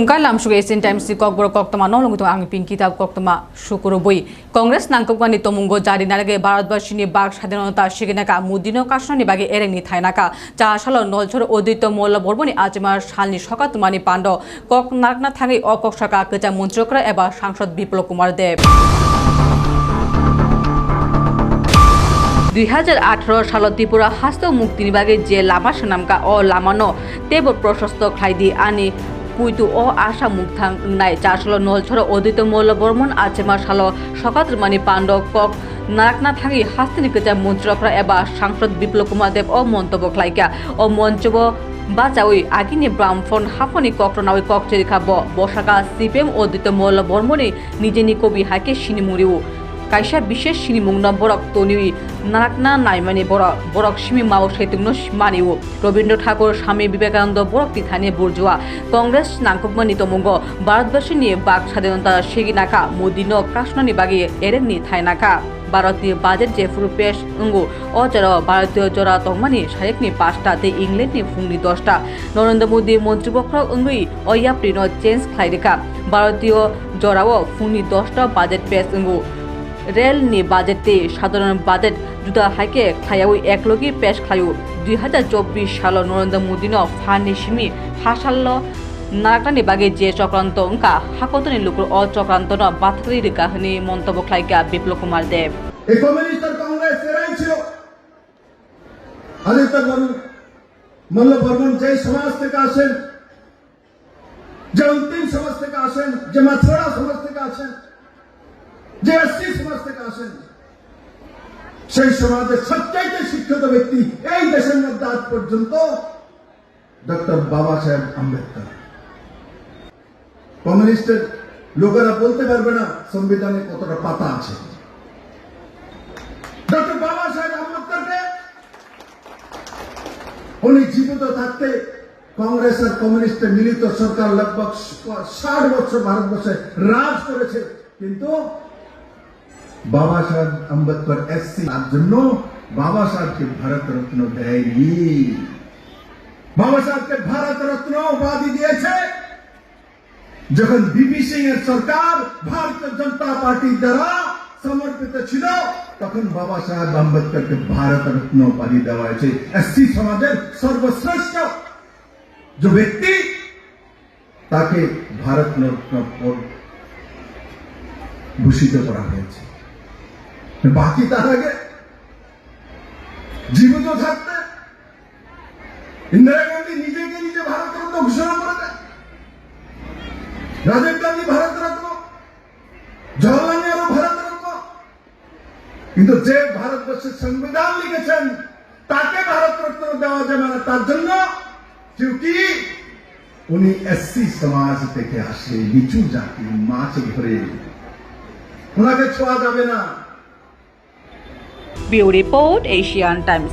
Tumka lamsuga Asian Times si kokbor koktama nolong itu ang pinki tab koktama syukuroboi. Kongres nangkokmani tomungo jari narage Bharatbashini bag স্বাধীনতা শিগিনাকা মুদিনো কাশনি বাগে এরেংনি থাইনাকা যা সালো নলছর অদ্বৈত Malla বর্বনি আজমার সালনি সকাতুমানি পান্ড cock নাকনা থাঙ্গি অককসাকা কেজা মন্ত্রকরা এবা সাংসদ বিপ্লব কুমার দেব 2018 সালত ত্রিপুরা হাস্ত মুক্তি বিভাগে যে লামা সানামকা ও লামানো তেব প্রশস্ত খাইদি আনি কুইতু ও আশা মুক্তাং নাই চারশাল নলছর অদ্বৈত মল্ল বর্মন আচেমা সালো সকাতুমানি পান্ড কক নাকনা থাকি হাস্তিনি কেজা মন্ত্রকরা এবা সাংসদ বিপ্লব কুমার দেব ও মন্তব্য খাইকা ও মঞ্চব বাজাওই আগিনি ব্রাহ্মণ হাফনি কক্টনাওই ককচেরিখা বসাকা সিপিএম অদ্বৈত মল্ল বর্মনি নিজেনি কবি হাইকে সিনিমুরিউ কাইসা বিশেষ সিনিমুংনা বরক তনিউই নাকনা নাইমানি বরক সিমি মাও সেতুগ্ন মানিউ রবীন্দ্র ঠাকুর স্বামী বিবেকানন্দ বরক তিথানি বুর্জুয়া কংগ্রেস নাংকুকমানি তমুঙ্গ ভারতবর্ষে নিয়ে বাক স্বাধীনতা সেগিনাকা মোদিনো কাশনানি বাগি এরেননি থাইনাকা ভারতীয় বাজেট যে ফুরুপেশ অঙ্গু অজরা ভারতীয় জরা তংমানি সারেকনি 5টা তে ইংল্যান্ডনি ফুংনি 10টা নরেন্দ্র মোদী মন্ত্রিপক্ষ অঙ্গুই অয়াপ্রিন চেঞ্জ খাইরেকা ভারতীয় জরাও ফুংনি 10টা বাজেট পেশ অঙ্গু রেল নি বাজেটে সাধারণ বাজেট জুতা হাইকে খায়াও একলগি পেশ খায়ু 2024 সাল নরেন্দ্র মোদীন ফানি সিমি হাসাল্ল নাকটানি বাগে যে চক্রান্ত অঙ্কা হাকতনি লুকুর অ চক্রান্ত ন বাথরি কাহিনী মন্তব্য খাইকা বিপ্লব কুমার দেব এই কমিউনিস্ট কংগ্রেস এরাই ছিল আদিত্য মল্ল বর্মন যে সমাজ থেকে আসেন যে অন্তিম সমাজ থেকে আসেন যে মাছড়া সমাজ থেকে আসেন যে এসসি সমাজ থেকে আসেন সেই সমাজের সবচাইতে শিক্ষিত ব্যক্তি এই দেশের মধ্যে আজ পর্যন্ত ডক্টর বাবা সাহেব আম্বেদকর কমিউনিস্টের লোকেরা বলতে পারবে না সংবিধানে কতটা পাতা আছে ডক্টর বাবা সাহেব আম্বেদকরকে উনি জীবিত থাকতে কংগ্রেস আর কমিউনিস্টের মিলিত সরকার লগভগ 60 বছর ভারতবর্ষে রাজ করেছে কিন্তু বাবা সাহেব আম্বেদকর এসসি তার জন্য বাবা সাহেবকে ভারত রত্ন দেয়নি বাবা সাহেবকে ভারত রত্ন উপাধি দিয়েছে যখন বিপি সিং এর সরকার ভারতীয় জনতা পার্টির দ্বারা সমর্থিত ছিল তখন বাবা সাহেব আম্বেদকরকে ভারত রত্ন উপাধি দেওয়া হয়েছে এসসি সমাজের সর্বশ্রেষ্ঠ যে ব্যক্তি তাকে ভারত রত্ন ভূষিত করা হয়েছে বাকি তার আগে জীবিত থাকতে ইন্দিরা গান্ধী নিজেকে নিজে ভারত রত্ন ঘোষণা করে দেয় রাজীব গান্ধী ভারত রত্ন জওহরলাল নেহরু ভারত রত্ন কিন্তু যে ভারতবর্ষের সংবিধান লিখেছেন তাকে ভারত রত্ন দেওয়া যাবে না তার জন্য क्योंकि উনি এসসি সমাজ থেকে আসে নিচু জাতি মাছ ধরে ওনাকে ছোঁয়া যাবে না Bureau Report, Asian Times.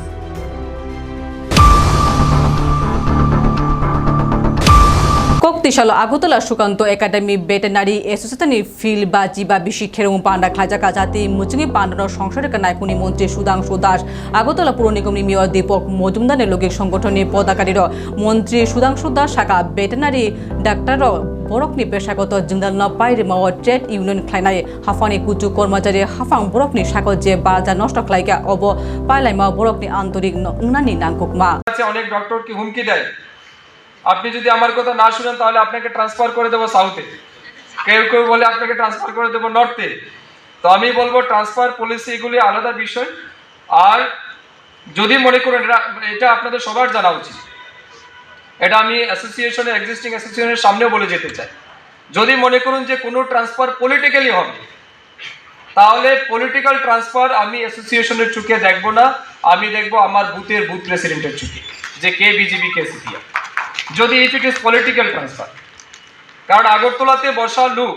Koktisalo Agutala Shukanto Academy Veterinary Association Field বা জিবা বিশিক্ষের পান্ডা খাজা কাজাতি মুচুঙি পান্ডানো সংসদের নায়কুনি মন্ত্রী সুধাংশু দাস আগরতলা পুর নিগমের মেয়র দীপক মজুমদারের লোক সংগঠনের পদাকারীর মন্ত্রী সুধাংশু দাস শাখা ভেটেনারি ডাক্তার বরকনি পেশাগত জিন্দাল নপাইরে মাও ট্রেড ইউনিয়ন খাইনাই হাফানি কুচু কর্মচারী হাফাং বরকনি শাখা যে বাজা নষ্ট খাইকা অব পাইলাইমা বরকনি আন্তরিক উনানি নাংকুকমা অনেক ডক্টর কি হুমকি দেয় আপনি যদি আমার কথা না শুনেন তাহলে আপনাকে ট্রান্সফার করে দেব সাউথে কেউ কেউ বলে আপনাকে ট্রান্সফার করে দেব নর্থে তো আমি বলবো ট্রান্সফার পলিসি এগুলি আলাদা বিষয় আর যদি মনে করেন এটা আপনাদের সবার জানা উচিত এটা আমি অ্যাসোসিয়েশনের এক্সিস্টিং অ্যাসোসিয়েশনের সামনেও বলে যেতে চাই যদি মনে করুন যে কোনো ট্রান্সফার পলিটিক্যালি হবে তাহলে পলিটিক্যাল ট্রান্সফার আমি অ্যাসোসিয়েশনের চোখে দেখব না আমি দেখব আমার বুথের বুথ প্রেসিডেন্টের চোখে যে কে বিজেপি কে সিপিএম যদি if it is political transfer কারণ আগরতলাতে বসা লোক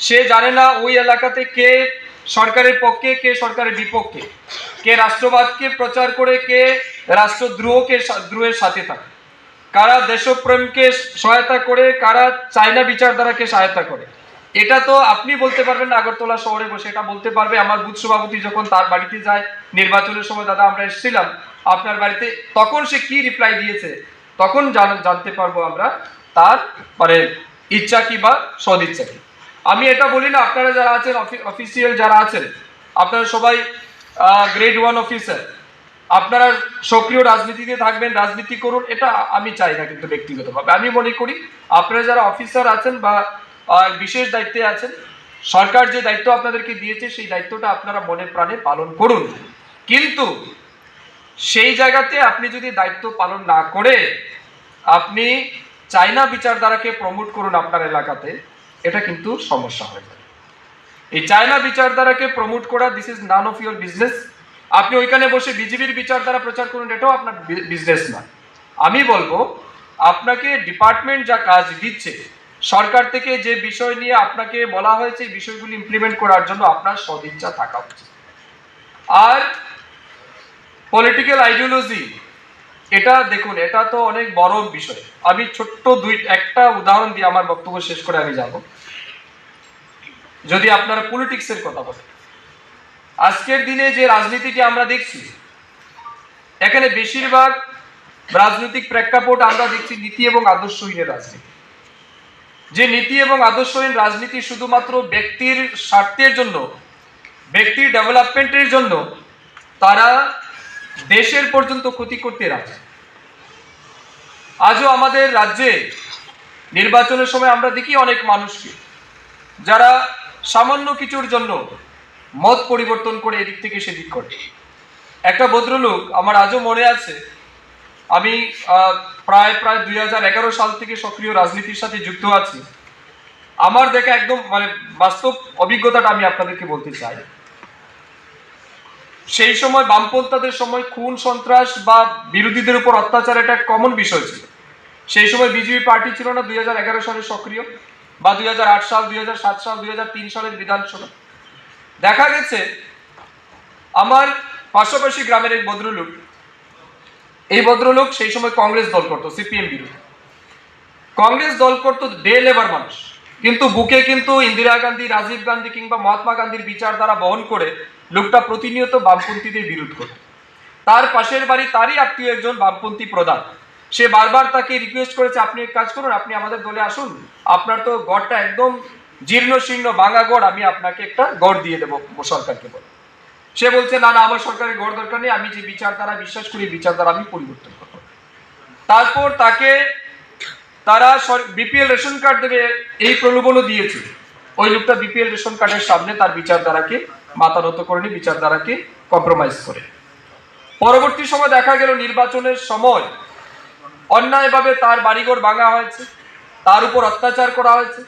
সে জানে না ওই এলাকাতে কে সরকারের পক্ষে কে সরকারের বিপক্ষে কে রাষ্ট্রবাদকে প্রচার করে কে রাষ্ট্রদ্রোহের সাথে থাকে কারা দেশপ্রেমকে সহায়তা করে কারা চায়না বিচারধারাকে সহায়তা করে এটা তো আপনি বলতে পারবেন না আগরতলা শহরে বসে এটা বলতে পারবে আমার বুথ সভাপতি যখন তার বাড়িতে যায় নির্বাচনের সময় দাদা আমরা এসেছিলাম আপনার বাড়িতে তখন সে কি রিপ্লাই দিয়েছে তখন জানতে পারবো আমরা তার মানে ইচ্ছা কি বা সদিচ্ছা কি। আমি এটা বলি না আপনারা যারা আছেন অফিসিয়াল যারা আছেন আপনারা সবাই গ্রেড 1 অফিসার, আপনারা সক্রিয় রাজনীতিতে থাকবেন, রাজনীতি করুন, এটা আমি চাই না। কিন্তু ব্যক্তিগতভাবে আমি মনে করি আপনারা যারা অফিসার আছেন বা বিশেষ দায়িত্বে আছেন, সরকার যে দায়িত্ব আপনাদেরকে দিয়েছে সেই দায়িত্বটা আপনারা মনে প্রাণে পালন করুন। কিন্তু সেই জায়গাতে আপনি যদি দায়িত্ব পালন না করে আপনি চাইনা বিচারধারাকে প্রমোট করুন আপনার এলাকাতে, এটা কিন্তু সমস্যা হয়ে যাবে। এই চাইনা বিচারধারাকে প্রমোট করা, this is none of your business. আপনি ওইখানে বসে বিজেপির বিচারধারা প্রচার করুন, এটাও আপনার বিজনেস না। আমি বলবো আপনাকে ডিপার্টমেন্ট যা কাজ দিচ্ছে, সরকার থেকে যে বিষয় নিয়ে আপনাকে বলা হয়েছে এই বিষয়গুলি ইমপ্লিমেন্ট করার জন্য আপনার সদিচ্ছা থাকা উচিত। আর পলিটিক্যাল আইডিওলজি, এটা দেখুন, এটা তো অনেক বড় বিষয়। আমি ছোট্ট একটা উদাহরণ দিয়ে আমার বক্তব্য শেষ করে আমি যাব। যদি আপনারা পলিটিক্সের কথা বলেন, আজকের দিনে যে রাজনীতিটি আমরা দেখছি, এখানে বেশিরভাগ রাজনৈতিক প্রেক্ষাপট আমরা দেখছি নীতি এবং আদর্শহীনের রাজনীতি। যে নীতি এবং আদর্শহীন রাজনীতি শুধুমাত্র ব্যক্তির স্বার্থের জন্য, ব্যক্তির ডেভেলপমেন্টের জন্য তারা দেশের পর্যন্ত ক্ষতি করতে রাজি। আজও আমাদের রাজ্যে নির্বাচনের সময় আমরা দেখি অনেক মানুষকে যারা সামান্য কিছুর জন্য মত পরিবর্তন করে এদিক থেকে সেদিক করে। একটা ভদ্রলোক, আমার আজও মনে আছে, আমি প্রায় 2011 সাল থেকে সক্রিয় রাজনীতির সাথে যুক্ত আছি। আমার দেখা একদম বাস্তব অভিজ্ঞতাটা আমি আপনাদেরকে বলতে চাই। সেই সময় বামপন্থাদের সময় খুন সন্ত্রাস বা বিরোধীদের উপর অত্যাচার একটা কমন বিষয় ছিল। সেই সময় বিজেপি পার্টি ছিল না 2011 সালে সক্রিয়, বা 2008 সাল, 2007 সাল, 2003 সালের বিধানসভা। দেখা গেছে আমার পাশাপাশি গ্রামের এক ভদ্রলোক, এই ভদ্রলোক সেই সময় কংগ্রেস দল করতো, সিপিএম বিরোধী কংগ্রেস দল করতো, ডে লেবার মানুষ, কিন্তু বুকে কিন্তু ইন্দিরা গান্ধী, রাজীব গান্ধী কিংবা মহাত্মা গান্ধীর বিচারধারা বহন করে লোকটা প্রতিনিয়ত বামপন্থীদের বিরোধ করত। তার পাশের বাড়ি তারই আত্মীয় একজন বামপন্থী প্রধান, সে বারবার তাকে রিকোয়েস্ট করেছে, আপনি এক কাজ করুন, আপনি আমাদের দলে আসুন, আপনার তো গড়টা একদম জীর্ণ শীর্ণ ভাঙা গড়, আমি আপনাকে একটা গড় দিয়ে দেবো সরকারকে বলে। সে বলছে, না না, আমার সরকারের গড় দরকার নেই, আমি যে বিচারধারা বিশ্বাস করি বিচারধারা আমি পরিবর্তন করব। তারপর তাকে তারা বিপিএল রেশন কার্ড দেবে এই প্রলোভনও দিয়েছে। ওই লোকটা বিপিএল রেশন কার্ডের সামনে তার বিচারধারাকে মাথা নত করেনি, বিচারধারাকে কম্প্রোমাইজ করে। পরবর্তী সময় দেখা গেল নির্বাচনের সময় অন্যায়ভাবে তার বাড়িঘর ভাঙা হয়েছে, তার উপর অত্যাচার করা হয়েছে।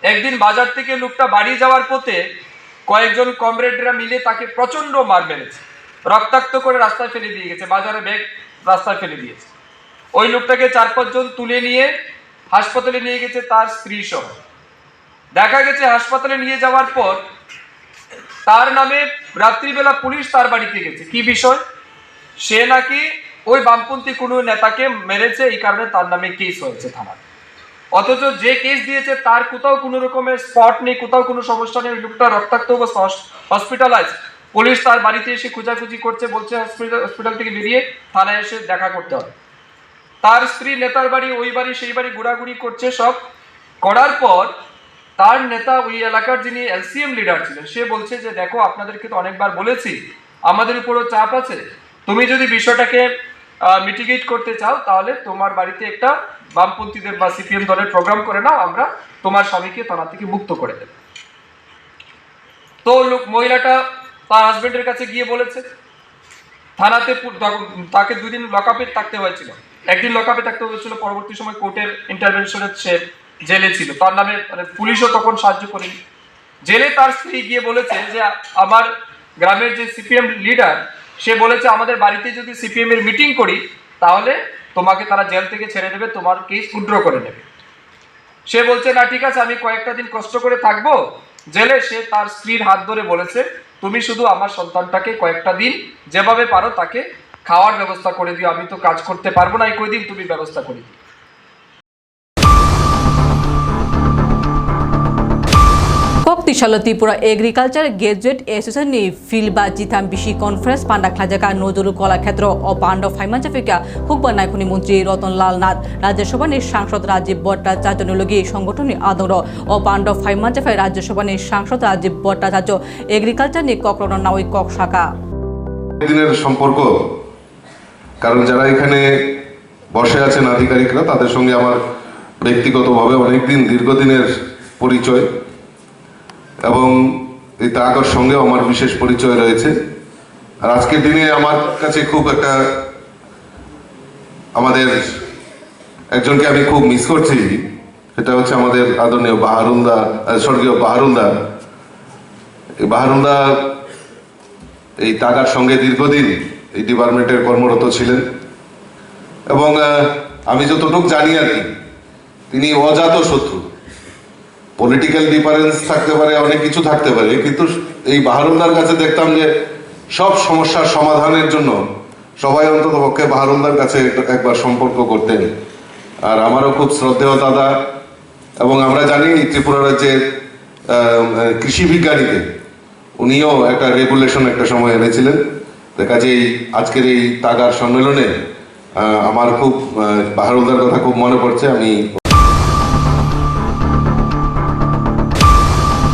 একদিন বাজার থেকে লোকটা বাড়ি যাওয়ার পথে কয়েকজন কমরেডরা মিলে তাকে প্রচন্ড মার মেরেছে, রক্তাক্ত করে রাস্তায় ফেলে দিয়ে গেছে, বাজারে ব্যাগ রাস্তায় ফেলে দিয়েছে। ওই লোকটাকে 4-5 জন তুলে নিয়ে হাসপাতালে নিয়ে গেছে, তার স্ত্রী সহ। দেখা গেছে হাসপাতালে নিয়ে যাওয়ার পর তার নামে রাত্রিবেলা পুলিশ তার বাড়িতে গেছে। কি বিষয়? সে নাকি ওই বামপন্থী কোনো নেতাকে মেরেছে, এই কারণে তার নামে কেস হয়েছে থানায়। অথচ যে কেস দিয়েছে তার কোথাও কোনো রকমের স্পট নেই, কোথাও কোনো সমস্যা নেই। ওই লোকটা রক্তাক্ত অবস্থা, হসপিটালাইজ। পুলিশ তার বাড়িতে এসে খোঁজাখুঁজি করছে, বলছে হসপিটাল থেকে বেরিয়ে থানায় এসে দেখা করতে হবে। তার স্ত্রী নেতার বাড়ি, ওই বাড়ি, সেই বাড়ি ঘোরাঘুরি করছে। সব করার পর তার নেতা, ওই এলাকার যিনি এলসিএম লিডার ছিলেন, সে বলছে যে দেখো, আপনাদেরকে তো অনেকবার বলেছি, আমাদের উপরও চাপ আছে, তুমি যদি বিষয়টাকে মিটিগেট করতে চাও তাহলে তোমার বাড়িতে একটা বামপন্থীদের বা সিপিএম দলের প্রোগ্রাম করে নাও, আমরা তোমার স্বামীকে থানা থেকে মুক্ত করে দেব। তো মহিলাটা তার হাজবেন্ডের কাছে গিয়ে বলেছে, থানাতে তাকে 2 দিন লকআপে থাকতে হয়েছিল, একদিন লকআপে থাকতে হয়েছিল, পরবর্তী সময় কোর্টের ইন্টারভেনশনে সে জেলে ছিল। তার নামে পুলিশও তখন সাহায্য করেনি। জেলে তার স্ত্রী গিয়ে বলেছে যে আমার গ্রামের যে সিপিএম লিডার, সে বলেছে আমাদের বাড়িতে যদি সিপিএম এর মিটিং করি তাহলে তোমাকে তারা জেল থেকে ছেড়ে দেবে, তোমার কেস উইথড্র করে নেবে। সে বলছে, না ঠিক আছে, আমি কয়েকটা দিন কষ্ট করে থাকবো জেলে। সে তার স্ত্রীর হাত ধরে বলেছে, তুমি শুধু আমার সন্তানটাকে কয়েকটা দিন যেভাবে পারো তাকে খাওয়ার ব্যবস্থা করে দিও, আমি তো কাজ করতে পারবো না, এই কয়দিন তুমি ব্যবস্থা করে দিও। Koktishala Tripura Agriculture Graduate Association ni Filba Jitam Bishi Conference Panda Klajaka Nojuru Kola Khetro o Panda Faimanja Fika Hukba Naikuni Mantri Ratan Lal Nath Rajya Sabha ni Sangsad Rajiv Bhattacharya Logi Songotoni Adoro o Panda Faimanja Fai Rajya Sabha ni Sangsad Rajiv Bhattacharya Agriculture ni Kokrona Nawi Kok Shaka দিনের সম্পর্ক কারণ যারা এখানে বসে আছেন আধিকারিকরা তাদের সঙ্গে আমার ব্যক্তিগতভাবে অনেকদিন দীর্ঘদিনের পরিচয় এবং এই তাগর সঙ্গে আমার বিশেষ পরিচয় রয়েছে আর আজকের দিনে আমার কাছে খুব একটা আমাদের একজনকে আমি খুব মিস করছি সেটা হচ্ছে আমাদের আদরণীয় বাহারুলদা স্বর্গীয় বাহারুলদা এই বাহারুলদা এই তাগার সঙ্গে দীর্ঘদিন এই ডিপার্টমেন্টের কর্মরত ছিলেন এবং আমি যতটুকু জানি আর কি তিনি অজাত শত্রু পলিটিক্যাল ডিফারেন্স থাকতে পারে অনেক কিছু থাকতে পারে কিন্তু এই বাহারুলদার কাছে দেখতাম যে সব সমস্যার সমাধানের জন্য সবাই অন্তত পক্ষে বাহারুলদার কাছে একবার সম্পর্ক করতেন আর আমারও খুব শ্রদ্ধেয় দাদা এবং আমরা জানি ত্রিপুরা রাজ্যের কৃষি বিজ্ঞানীতে উনিও একটা রেগুলেশন একটা সময় এনেছিলেন দেখা যায় আজকের এই তাগার সম্মেলনে আমার খুব বাহারুলদার কথা খুব মনে পড়ছে আমি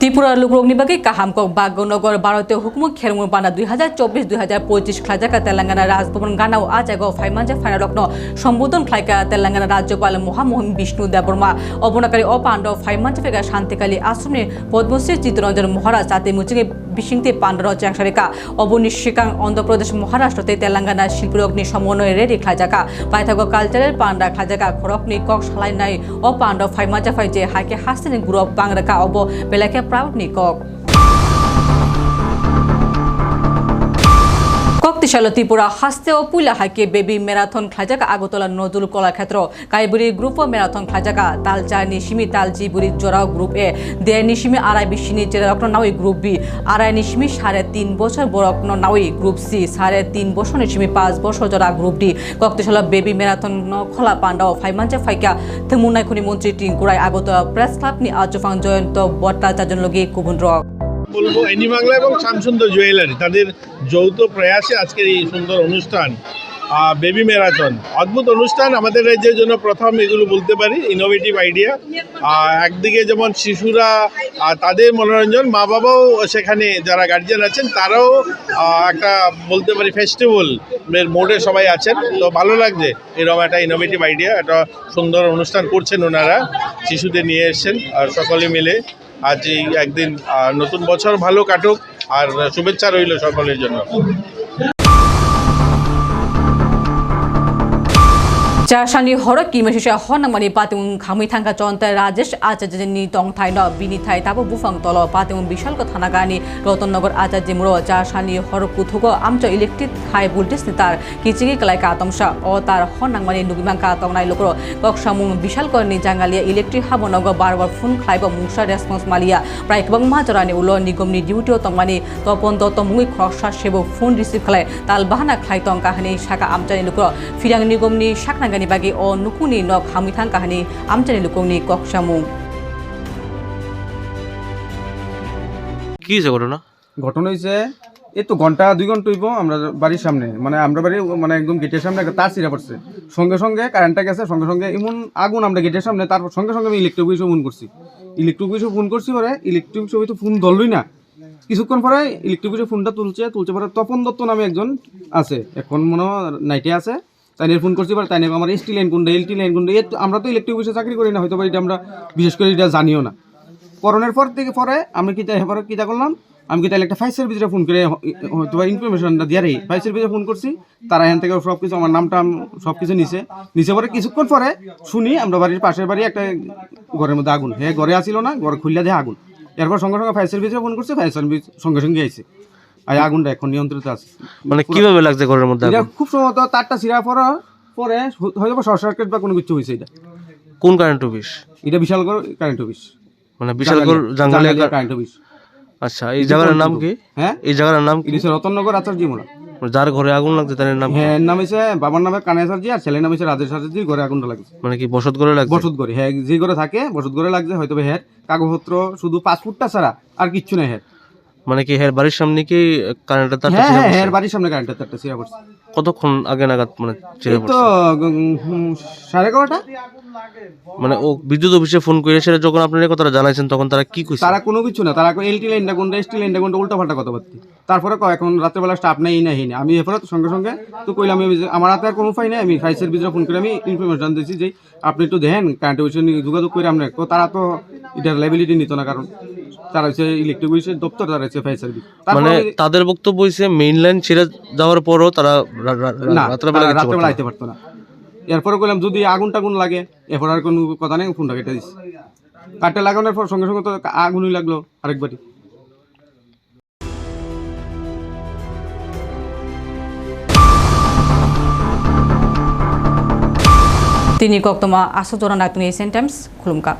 Tripura Lukrok Nibagi Kahamkok Bagonogor Bharatio Hukmu Khermur Bana 2024-2025 Khlajaka Telangana Rajbhavan Ganao Ajago Faimanja Fanalokno Sombodhon Khlaika Telangana Rajyapal Mohamohin Bishnu Deborma Obonakari Opando Faimanja Fega Shantikali Asrumni Padmashri Chitranjan Maharaj Jati Muchige Bishingte Pandaro Jangsharika Oboni Shikang Andhra Pradesh Maharashtrote Telangana Shilpirokni Somonoy Redi Khlajaka Paithago Cultural Panda Khlajaka Khorokni Kok Shalai Opando Faimanja Faije Hake Hasini Group Bangraka Obo Belake Proud Nikok Koktishala Tripura Haste o Pula Hake Baby Marathon Khlajaka Agotola Nodul Kola Khetro Kaiburi Group of Marathon Khlajaka Talcha Nishimi Talji Buri Jora Group A Der Nishimi Arai Bishini Jerakno Nawi Group B Arai Nishimi 3.5 বছর Borokno Nawi Group C 3.5 বছর Nishimi 5 বছর Jora Group D Koktishala Baby Marathon Khola Pandao Faimanja Faika Themunai Khuni Montri Tinkurai Agotola Press Club ni Ajofang Joyonto Bhattacharya Logi Kubunrok বলবো any Bangla এবং Shyamsundar jewellery তাদের যৌথ প্রয়াসে আজকের এই সুন্দর অনুষ্ঠান বেবি ম্যারাথন অদ্ভুত অনুষ্ঠান আমাদের রাজ্যের জন্য প্রথম এগুলো বলতে পারি ইনোভেটিভ আইডিয়া একদিকে যেমন শিশুরা তাদের মনোরঞ্জন মা বাবাও সেখানে যারা গার্জিয়ান আছেন তারাও একটা বলতে পারি ফেস্টিভ্যাল মোডে সবাই আছেন তো ভালো লাগছে এরকম একটা ইনোভেটিভ আইডিয়া একটা সুন্দর অনুষ্ঠান করছেন ওনারা শিশুদের নিয়ে এসছেন আর সকলে মিলে আজ এই একদিন নতুন বছর ভালো কাটুক আর শুভেচ্ছা রইল সকলের জন্য Chashani Horok Kimashisha Honamani Patung Kamitanga Chonta Rajesh Achajani Tong Taino Bini Tai Tabu Bufang Tolo Patung Bishal Tanagani Rotonogor Achajimro Chashani Horokutugo Amcho Electric High Voltage Nitar Kichigi Kalaka Tomsha Otar Honamani Nugimanka Tongai Lokro Kokshamung Bishal Korni Jangalia Electric Habonogo Barber Fun Klaiba Musha Response Malia Praikbang Majorani Ulo Nigomni Duty Tomani Topon Totomui Krosha Shebo Fun Receive Klai Talbahana Klaitong Kahani Shaka Amchani Lokro Fidang Nigomni Shakna Bagi o nukuni nok hamitang kahani amchani lukungni koksamung কি হয়েছে ঘটনা ঘটনা হয়েছে এই তো ঘন্টা 2 ঘন্টা হইব আমরা বাড়ির সামনে মানে আমরা বাড়ি মানে একদম গেটের সামনে একটা তার ছিঁড়া পড়ছে সঙ্গে সঙ্গে কারেন্টটা গেছে সঙ্গে সঙ্গে এমন আগুন আমরা গেটের সামনে তারপর সঙ্গে সঙ্গে আমি ইলেকট্রিক অফিসে ফোন করছি পরে ইলেকট্রিক অফিসে তো ফোন ধরলই না কিছুক্ষণ পরে ইলেকট্রিক অফিসে ফোনটা তুলছে পরে তপন দত্ত নামে একজন আছে এখন মনে হয় নাইটে আছে তাই ফোন করছি পরে তাই আমার এসটি লাইন কোনটা এলটি লাইন কোনটা আমরা তো ইলেকট্রিক অফিসে চাকরি করি না হয়তো এটা আমরা বিশেষ করে এটা জানিও না করোনার পর থেকে পরে আমি কিতা করলাম আমি কি তাহলে একটা ফায়ার সার্ভিসে ফোন করে হয়তো ইনফরমেশনটা দিয়ে ফায়ার সার্ভিসে ফোন করছি তারা এখান থেকে সব কিছু আমার নামটা সব কিছু নিচে পরে কিছুক্ষণ পরে শুনি আমরা বাড়ির পাশের বাড়ি একটা ঘরের মধ্যে আগুন ঘরে আসিল না ঘরে খুললে দেয় আগুন এরপর সঙ্গে সঙ্গে ফায়ার সার্ভিসে ফোন করছি ফায়ার সার্ভিস সঙ্গে সঙ্গে আইছে আর আগুনটা এখন নিয়ন্ত্রিত আছে মানে কিভাবে লাগছে ঘরের মধ্যে এটা খুব সম্ভবত তারটা ছিঁড়া পরে হয়তো শর্ট সার্কিট বা কোনো কিছু হয়েছে এটা কোন কারেন্ট অফিস এটা বিশালগড় কারেন্ট অফিস মানে বিশালগড় জাঙ্গালিয়া কারেন্ট অফিস আচ্ছা এই জায়গার নাম কি হ্যাঁ এই জায়গার নাম কি রতননগর আচার্য মোড়া যার ঘরে আগুন লাগছে তার নাম কি? হ্যাঁ এর নাম হচ্ছে বাবার নামে কানাই সার্জি আর ছেলের নাম হচ্ছে রাজেশ সার্জি। ঘরে আগুনটা লাগছে মানে কি বসত ঘরে লাগছে? বসত ঘরে, হ্যাঁ যে ঘরে থাকে বসত ঘরে লাগছে। হয়তো হ্যাঁ কাগজপত্র শুধু পাসপোর্টটা ছাড়া আর কিচ্ছু নেই হ্যাঁ। মানে কি হ্যাঁ বাড়ির সামনে কি কারেন্টের তারটা হ্যাঁ ছিঁড়ে হ্যাঁ পড়ছে? হ্যাঁ বাড়ির সামনে কারেন্টের তারটা ছিঁড়া পড়ছে। কতক্ষণ আগে নাগাদ মানে ছিঁড়ে এই তো পড়ছে? 11:30। মানে ও বিদ্যুৎ অফিসে ফোন করে সেটা যখন আপনারা এই কথাটা জানাইছেন তখন তারা কি কইছে? তারা কোনো কিছু না, তারা এলটি লাইনটা কোনটা এসটি লাইনটা কোনটা উল্টা পাল্টা কথাবার্তা। তারপরে কয় এখন রাত্রেবেলা স্টাফ নেই না হেই না। আমি এরপরে তো সঙ্গে সঙ্গে তো কইলাম আমি যে আমার হাতে আর কোনো উপায় নেই, আমি ফায়ার সার্ভিসে ফোন করে আমি ইনফরমেশন দিয়েছি যে আপনি একটু দেখেন কারেন্ট অফিসে যোগাযোগ করে আপনার। তো তারা তো এটার লাইবিলিটি নিত না, কারণ তারা হচ্ছে ইলেকট্রিক অফিসের দপ্তর, তারা হচ্ছে ফায়ার সার্ভিস। মানে তাদের বক্তব্য হইছে মেইন লাইন ছেড়ে যাওয়ার পরও তারা না রাত্রেবেলা কিছু রাত্রেবেলা করতে আইতে পারতো না। এরপরে কইলাম যদি আগুন টাগুন লাগে, এরপর আর কোনো কথা নেই, ফোনটা কেটে দিচ্ছি। কাঠটা লাগানোর পর সঙ্গে সঙ্গে তো আগুনই লাগলো আরেকবারই। Tini kok toma aso joran nak tuni Asian Times, Khulumka.